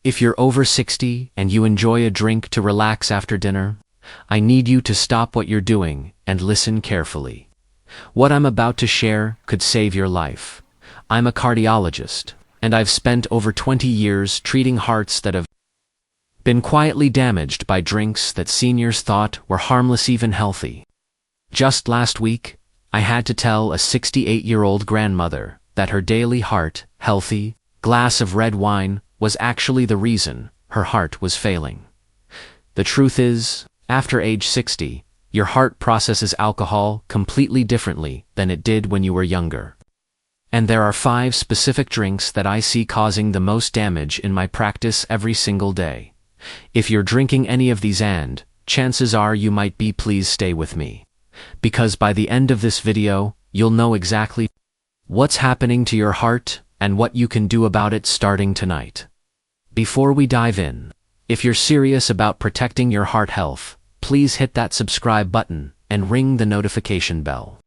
If you're over 60 and you enjoy a drink to relax after dinner, I need you to stop what you're doing and listen carefully. What I'm about to share could save your life. I'm a cardiologist, and I've spent over 20 years treating hearts that have been quietly damaged by drinks that seniors thought were harmless, even healthy. Just last week, I had to tell a 68-year-old grandmother that her daily healthy glass of red wine was actually the reason her heart was failing. The truth is, after age 60, your heart processes alcohol completely differently than it did when you were younger. And there are 5 specific drinks that I see causing the most damage in my practice every single day. If you're drinking any of these, and chances are you might be, please stay with me. Because by the end of this video, you'll know exactly what's happening to your heart and what you can do about it starting tonight. Before we dive in, if you're serious about protecting your heart health, please hit that subscribe button and ring the notification bell.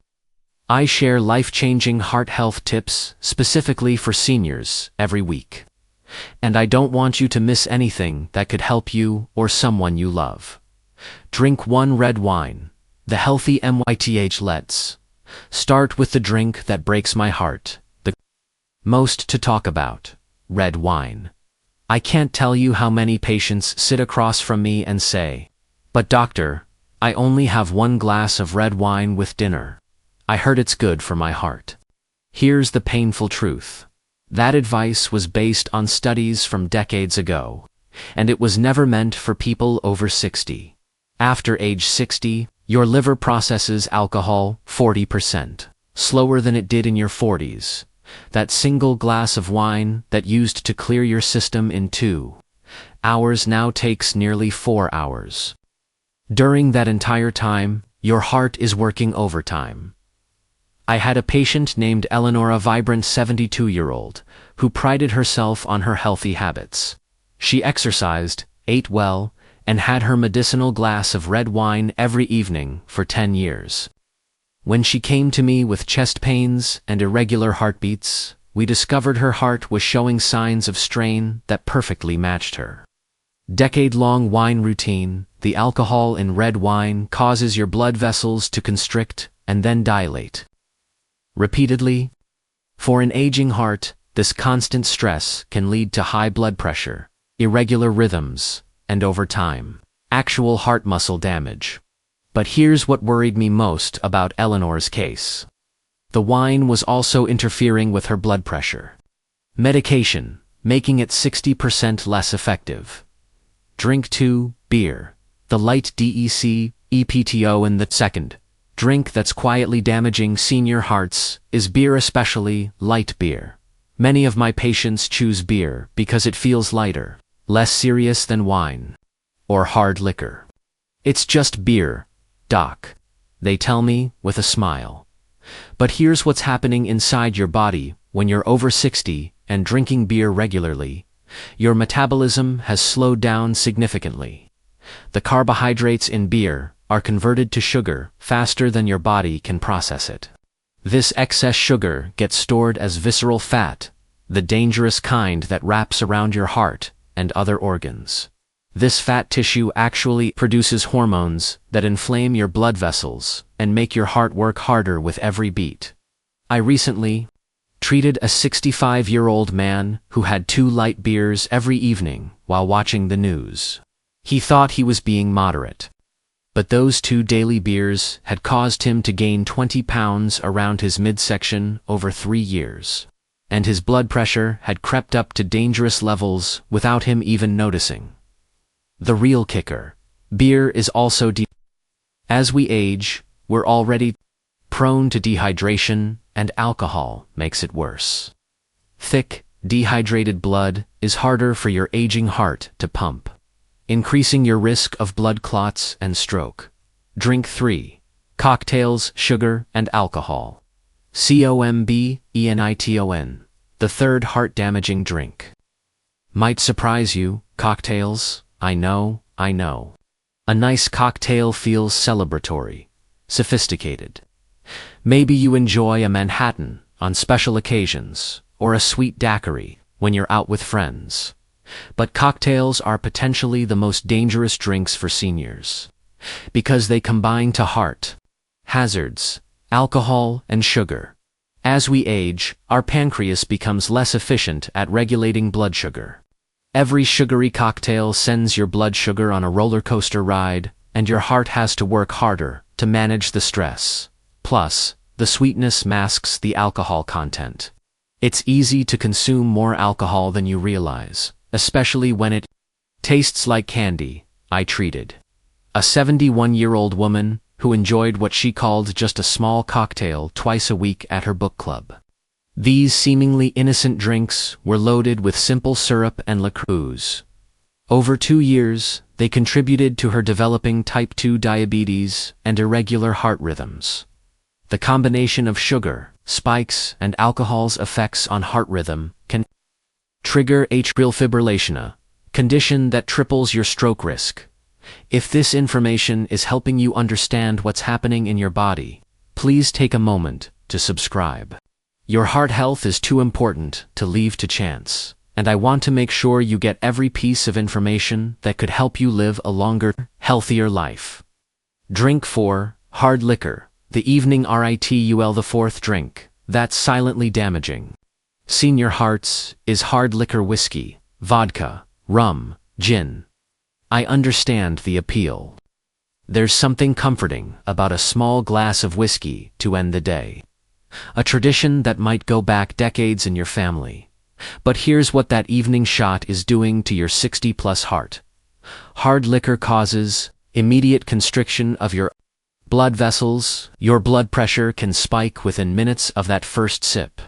I share life-changing heart health tips specifically for seniors every week. And I don't want you to miss anything that could help you or someone you love. Drink 1 red wine, the healthy MYTH. Let's start with the drink that breaks my heart, the most to talk about, red wine. I can't tell you how many patients sit across from me and say, "But doctor, I only have 1 glass of red wine with dinner. I heard it's good for my heart." Here's the painful truth. That advice was based on studies from decades ago, and it was never meant for people over 60. After age 60, your liver processes alcohol 40% slower than it did in your 40s. That single glass of wine that used to clear your system in 2 hours now takes nearly 4 hours. During that entire time, your heart is working overtime. I had a patient named Eleanor, a vibrant 72-year-old, who prided herself on her healthy habits. She exercised, ate well, and had her medicinal glass of red wine every evening for 10 years. When she came to me with chest pains and irregular heartbeats, we discovered her heart was showing signs of strain that perfectly matched her decade-long wine routine. The alcohol in red wine causes your blood vessels to constrict and then dilate repeatedly. For an aging heart, this constant stress can lead to high blood pressure, irregular rhythms, and over time, actual heart muscle damage. But here's what worried me most about Eleanor's case. The wine was also interfering with her blood pressure medication, making it 60% less effective. Drink 2, beer, the light DEC, EPTO. And the second drink that's quietly damaging senior hearts is beer, especially light beer. Many of my patients choose beer because it feels lighter, less serious than wine or hard liquor. "It's just beer, doc," they tell me with a smile. But here's what's happening inside your body when you're over 60 and drinking beer regularly. Your metabolism has slowed down significantly. The carbohydrates in beer are converted to sugar faster than your body can process it. This excess sugar gets stored as visceral fat, the dangerous kind that wraps around your heart and other organs. This fat tissue actually produces hormones that inflame your blood vessels and make your heart work harder with every beat. I recently treated a 65-year-old man who had 2 light beers every evening while watching the news. He thought he was being moderate. But those 2 daily beers had caused him to gain 20 pounds around his midsection over 3 years. And his blood pressure had crept up to dangerous levels without him even noticing. The real kicker: beer is also as we age, we're already prone to dehydration, and alcohol makes it worse. Thick, dehydrated blood is harder for your aging heart to pump, increasing your risk of blood clots and stroke. Drink 3, cocktails, sugar, and alcohol. COMBENITON, the third heart-damaging drink. Might surprise you, cocktails, I know. A nice cocktail feels celebratory, sophisticated. Maybe you enjoy a Manhattan on special occasions, or a sweet daiquiri when you're out with friends. But cocktails are potentially the most dangerous drinks for seniors, because they combine to heart hazards, alcohol, and sugar. As we age, our pancreas becomes less efficient at regulating blood sugar. Every sugary cocktail sends your blood sugar on a roller coaster ride, and your heart has to work harder to manage the stress. Plus, the sweetness masks the alcohol content. It's easy to consume more alcohol than you realize, especially when it tastes like candy. I treated a 71-year-old woman who enjoyed what she called just a small cocktail twice a week at her book club. These seemingly innocent drinks were loaded with simple syrup and liqueurs. Over 2 years, they contributed to her developing type 2 diabetes and irregular heart rhythms. The combination of sugar, spikes, and alcohol's effects on heart rhythm can trigger atrial fibrillation, a condition that triples your stroke risk. If this information is helping you understand what's happening in your body, please take a moment to subscribe. Your heart health is too important to leave to chance, and I want to make sure you get every piece of information that could help you live a longer, healthier life. Drink 4, hard liquor, the evening ritual. The fourth drink that's silently damaging senior hearts is hard liquor: whiskey, vodka, rum, gin. I understand the appeal. There's something comforting about a small glass of whiskey to end the day. A tradition that might go back decades in your family. But here's what that evening shot is doing to your 60-plus heart. Hard liquor causes immediate constriction of your blood vessels. Your blood pressure can spike within minutes of that first sip.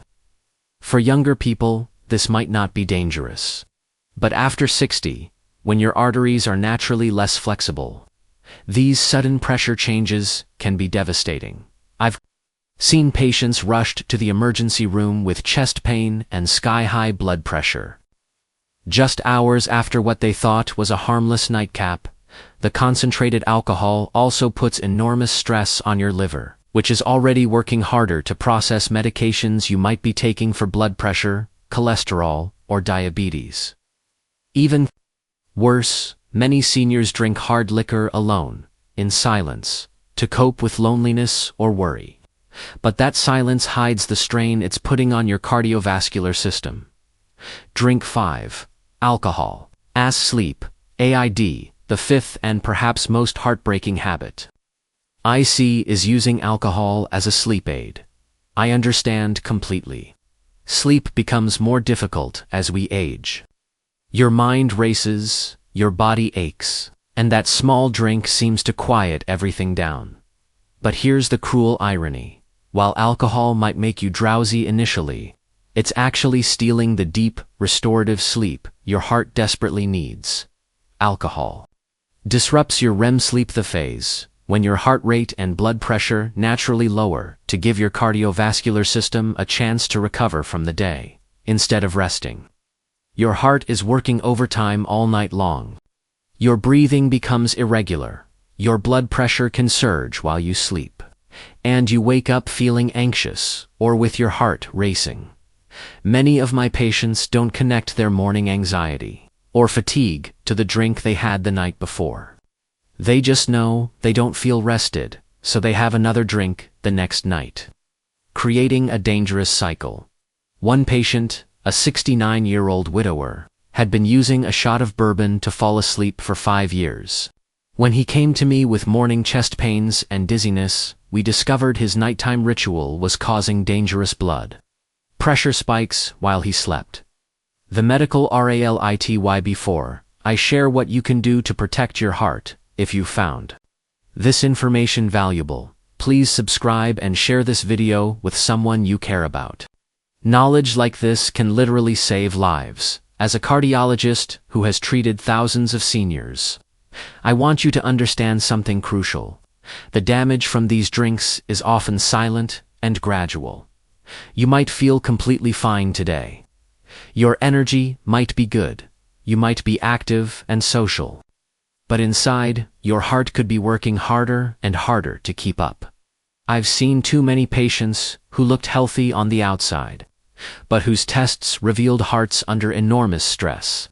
For younger people, this might not be dangerous. But after 60, when your arteries are naturally less flexible, these sudden pressure changes can be devastating. I've seen patients rushed to the emergency room with chest pain and sky-high blood pressure. Just hours after what they thought was a harmless nightcap, the concentrated alcohol also puts enormous stress on your liver, which is already working harder to process medications you might be taking for blood pressure, cholesterol, or diabetes. Even worse, many seniors drink hard liquor alone, in silence, to cope with loneliness or worry. But that silence hides the strain it's putting on your cardiovascular system. Drink 5, alcohol, as sleep, AID, the fifth and perhaps most heartbreaking habit. IC is using alcohol as a sleep aid. I understand completely. Sleep becomes more difficult as we age. Your mind races, your body aches, and that small drink seems to quiet everything down. But here's the cruel irony. While alcohol might make you drowsy initially, it's actually stealing the deep, restorative sleep your heart desperately needs. Alcohol disrupts your REM sleep, the phase when your heart rate and blood pressure naturally lower to give your cardiovascular system a chance to recover from the day, instead of resting. Your heart is working overtime all night long. Your breathing becomes irregular. Your blood pressure can surge while you sleep. And you wake up feeling anxious or with your heart racing. Many of my patients don't connect their morning anxiety or fatigue to the drink they had the night before. They just know they don't feel rested, so they have another drink the next night, creating a dangerous cycle. One patient, a 69-year-old widower, had been using a shot of bourbon to fall asleep for 5 years. When he came to me with morning chest pains and dizziness, we discovered his nighttime ritual was causing dangerous blood pressure spikes while he slept. The medical reality. Before I share what you can do to protect your heart, if you found this information valuable, please subscribe and share this video with someone you care about. Knowledge like this can literally save lives. As a cardiologist who has treated thousands of seniors, I want you to understand something crucial. The damage from these drinks is often silent and gradual. You might feel completely fine today. Your energy might be good. You might be active and social. But inside, your heart could be working harder and harder to keep up. I've seen too many patients who looked healthy on the outside, but whose tests revealed hearts under enormous stress.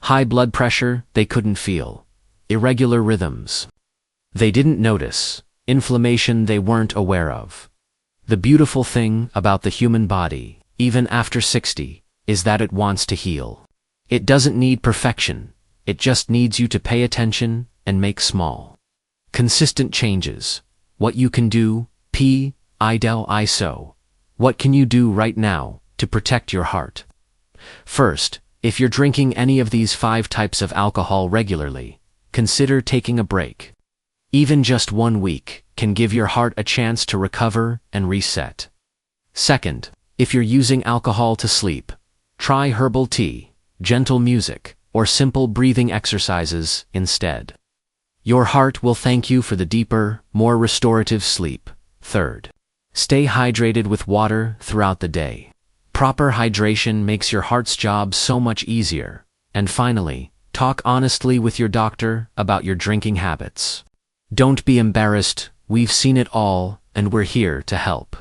High blood pressure, they couldn't feel. Irregular rhythms, they didn't notice. Inflammation, they weren't aware of. The beautiful thing about the human body, even after 60, is that it wants to heal. It doesn't need perfection. It just needs you to pay attention and make small, consistent changes. What you can do, ISO. What can you do right now to protect your heart? First, if you're drinking any of these 5 types of alcohol regularly, consider taking a break. Even just 1 week can give your heart a chance to recover and reset. Second, if you're using alcohol to sleep, try herbal tea, gentle music, or simple breathing exercises instead. Your heart will thank you for the deeper, more restorative sleep. Third, stay hydrated with water throughout the day. Proper hydration makes your heart's job so much easier. And finally, talk honestly with your doctor about your drinking habits. Don't be embarrassed. We've seen it all, and we're here to help,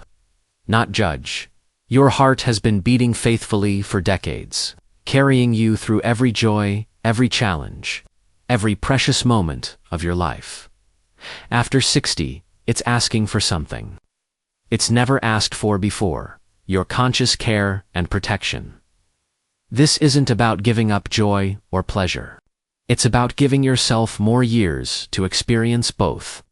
not judge. Your heart has been beating faithfully for decades, carrying you through every joy, every challenge, every precious moment of your life. After 60, it's asking for something it's never asked for before: your conscious care and protection. This isn't about giving up joy or pleasure. It's about giving yourself more years to experience both.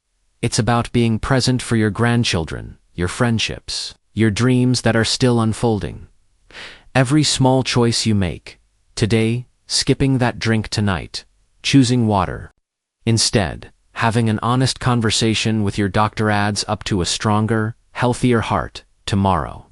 It's about being present for your grandchildren, your friendships, your dreams that are still unfolding. Every small choice you make, today, skipping that drink tonight, choosing water instead, having an honest conversation with your doctor, adds up to a stronger, healthier heart tomorrow.